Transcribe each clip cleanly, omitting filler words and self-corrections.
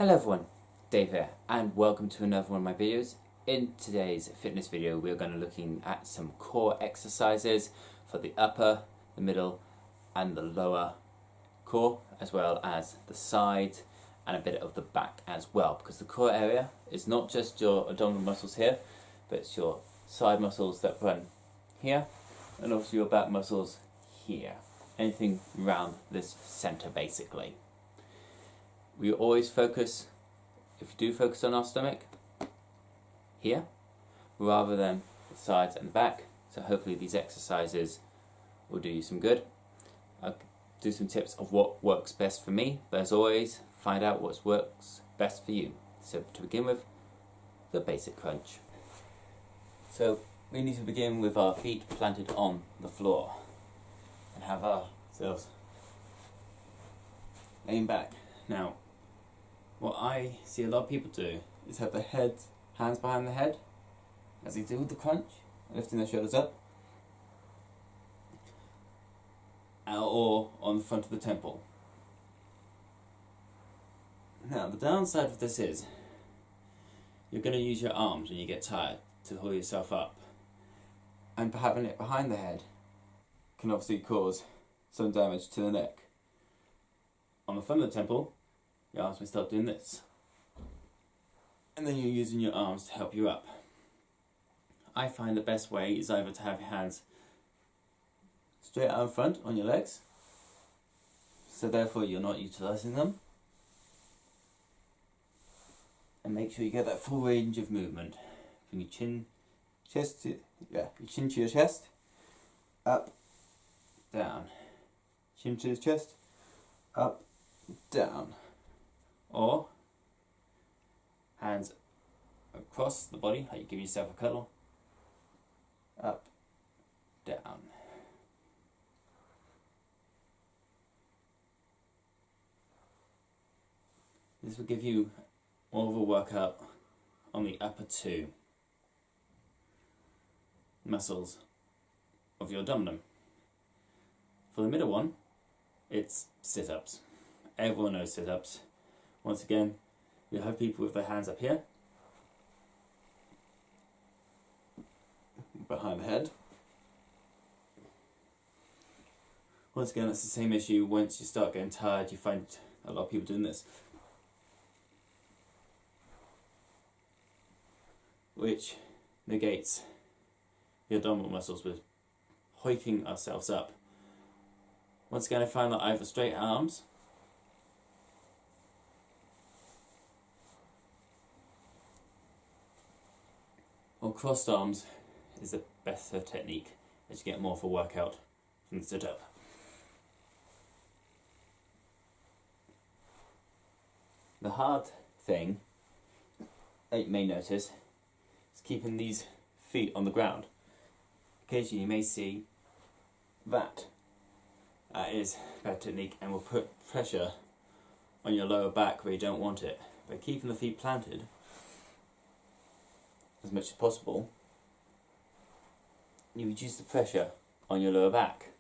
Hello everyone, Dave here, and welcome to another one of my videos. In today's fitness video, we're going to be looking at some core exercises for the upper, the middle, and the lower core, as well as the sides and a bit of the back as well. Because the core area is not just your abdominal muscles here, but it's your side muscles that run here, and also your back muscles here. Anything around this center, basically. We always focus, if you do focus on our stomach, here, rather than the sides and the back. So hopefully these exercises will do you some good. I'll do some tips of what works best for me, but as always, find out what works best for you. So to begin with, the basic crunch. So we need to begin with our feet planted on the floor and have ourselves laying back. Now, what I see a lot of people do is have their hands behind the head as they do the crunch, lifting their shoulders up, or on the front of the temple. Now, the downside of this is you're going to use your arms when you get tired to hold yourself up, and having it behind the head can obviously cause some damage to the neck. On the front of the temple, your arms may start doing this, and then you're using your arms to help you up. I find the best way is either to have your hands straight out in front on your legs, so therefore you're not utilising them, and make sure you get that full range of movement from your chin to your chest, up, down, chin to your chest, up, down. Or hands across the body, like you give yourself a cuddle, up, down. This will give you more of a workout on the upper two muscles of your abdomen. For the middle one, it's sit-ups. Everyone knows sit-ups. Once again, you'll have people with their hands up here, behind the head. Once again, it's the same issue. Once you start getting tired, you find a lot of people doing this, which negates the abdominal muscles with hoiking ourselves up. Once again, I find that either straight arms or crossed arms is the better technique as you get more of a workout from the sit-up. The hard thing that you may notice is keeping these feet on the ground. Occasionally you may see that is bad technique and will put pressure on your lower back where you don't want it. By keeping the feet planted as much as possible, you reduce the pressure on your lower back.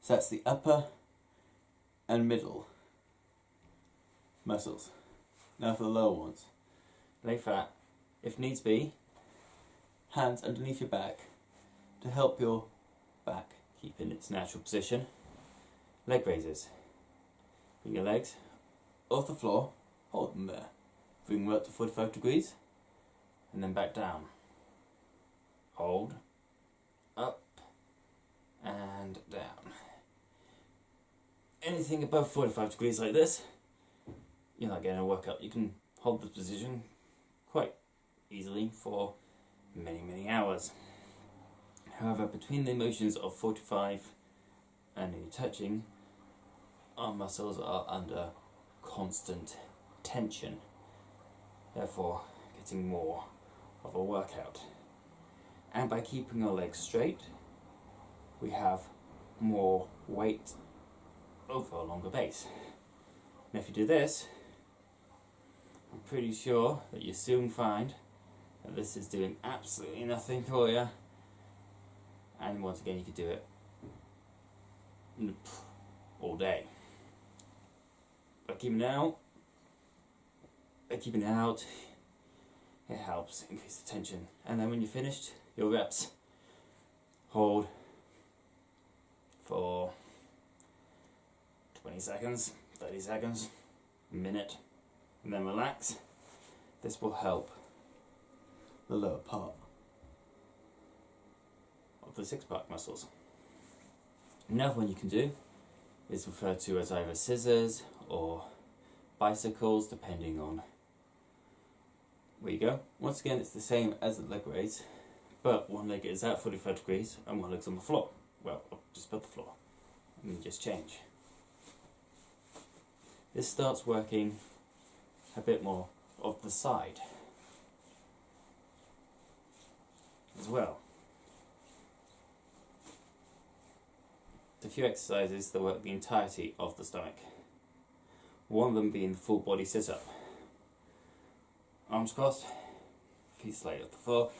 So that's the upper and middle muscles. Now for the lower ones. Lay flat, if needs be, hands underneath your back to help your back keep in its natural position. Leg raises. Bring your legs off the floor, hold them there. Bring them up to 45 degrees, and then back down. Hold, up, and down. Anything above 45 degrees like this, you're not getting a workout. You can hold this position quite easily for many, many hours. However, between the motions of 45 and any touching, our muscles are under constant tension, therefore getting more of a workout. And by keeping our legs straight, we have more weight over a longer base. And if you do this, I'm pretty sure that you soon find that this is doing absolutely nothing for you. And once again, you could do it all day. keeping it out. By keeping it out, it helps increase the tension. And then when you're finished, your reps, hold for 20 seconds, 30 seconds, a minute, and then relax. This will help the lower part of the six-pack muscles. Another one you can do is referred to as either scissors or bicycles, depending on where you go. Once again, it's the same as the leg raise, but one leg is at 45 degrees and one leg's on the floor. Well, just above the floor. And then just change. This starts working a bit more of the side as well. A few exercises that work the entirety of the stomach. One of them being the full body sit-up. Arms crossed, feet slightly off the floor.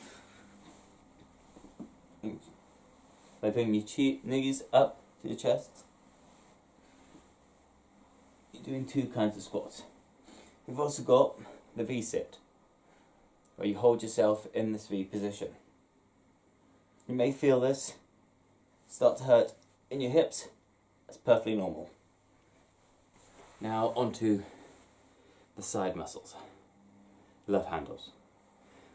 By bringing your knees up to your chest, you're doing two kinds of squats. You've also got the V-sit, where you hold yourself in this V position. You may feel this start to hurt in your hips. That's perfectly normal. Now onto the side muscles. Love handles,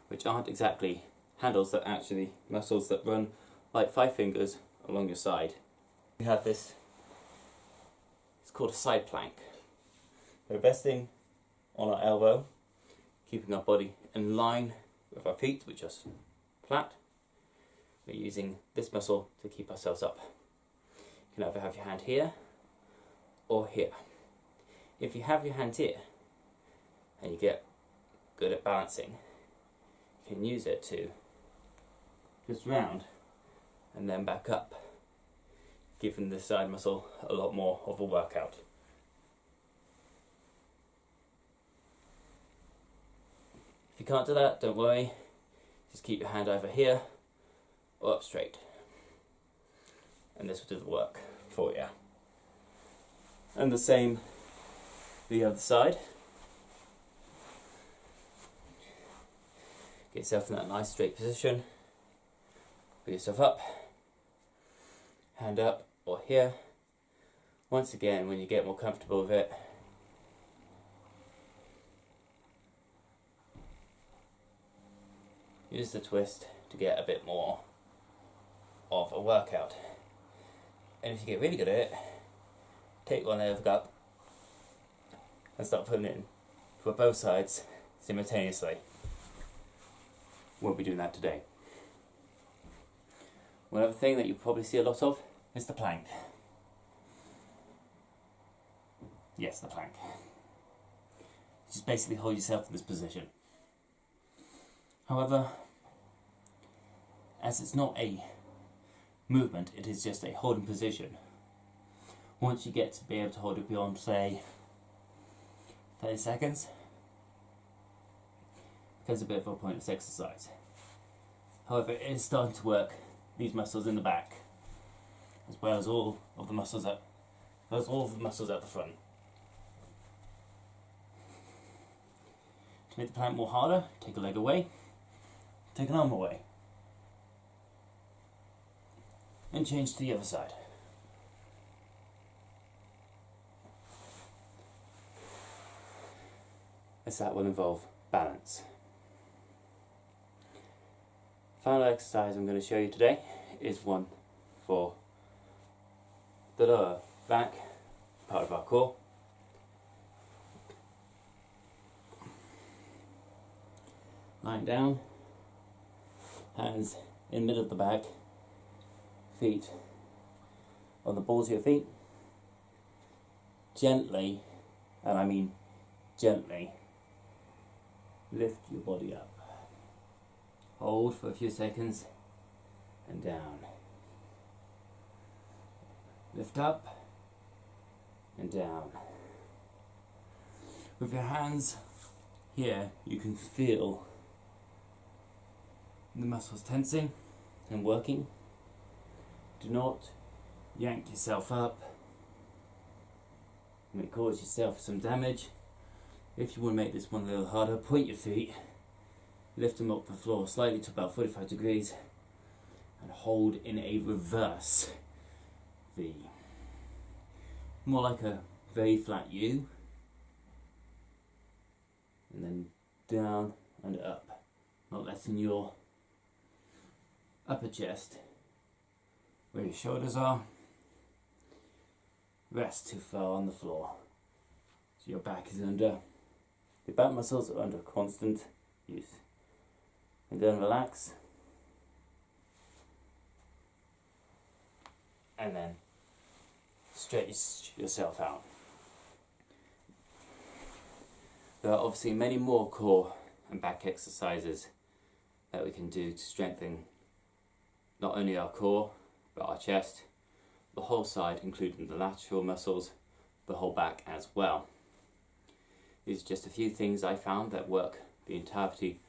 which aren't exactly handles, that actually muscles that run like 5 fingers along your side. We have this, it's called a side plank. We're resting on our elbow, keeping our body in line with our feet, which are flat. We're using this muscle to keep ourselves up. You can either have your hand here or here. If you have your hand here and you get good at balancing, you can use it to just round and then back up, giving the side muscle a lot more of a workout. If you can't do that, don't worry, just keep your hand either here or up straight, and this will do the work for you. And the same the other side. Get yourself in that nice straight position, put yourself up, hand up or here. Once again, when you get more comfortable with it, use the twist to get a bit more of a workout. And if you get really good at it, take one leg up and start putting it in for both sides simultaneously. We'll be doing that today. One other thing that you probably see a lot of is the plank. Yes, the plank. Just basically hold yourself in this position. However, as it's not a movement, it is just a holding position. Once you get to be able to hold it beyond, say, 30 seconds, it becomes a bit of a pointless exercise. However, it is starting to work these muscles in the back, as well as all of the muscles at the front. To make the plank more harder, take a leg away, take an arm away, and change to the other side. As that will involve balance. Final exercise I'm going to show you today is one for the lower back, part of our core. Lying down, hands in the middle of the back, feet on the balls of your feet. Gently, and I mean gently, lift your body up. Hold for a few seconds and down. Lift up and down. With your hands here, you can feel the muscles tensing and working. Do not yank yourself up. You may cause yourself some damage. If you want to make this one a little harder, point your feet, lift them up the floor slightly to about 45 degrees and hold in a reverse V. More like a very flat U. And then down and up, not letting your upper chest, where your shoulders are, rest too far on the floor. So your back is under, your back muscles are under constant use. And then relax. And then stretch yourself out. There are obviously many more core and back exercises that we can do to strengthen not only our core, but our chest, the whole side, including the lateral muscles, the whole back as well. These are just a few things I found that work the entirety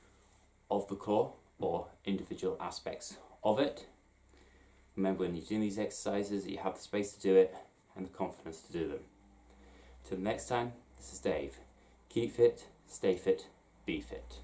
of the core or individual aspects of it. Remember, when you're doing these exercises, you have the space to do it and the confidence to do them. Till next time, this is Dave. Keep fit, stay fit, be fit.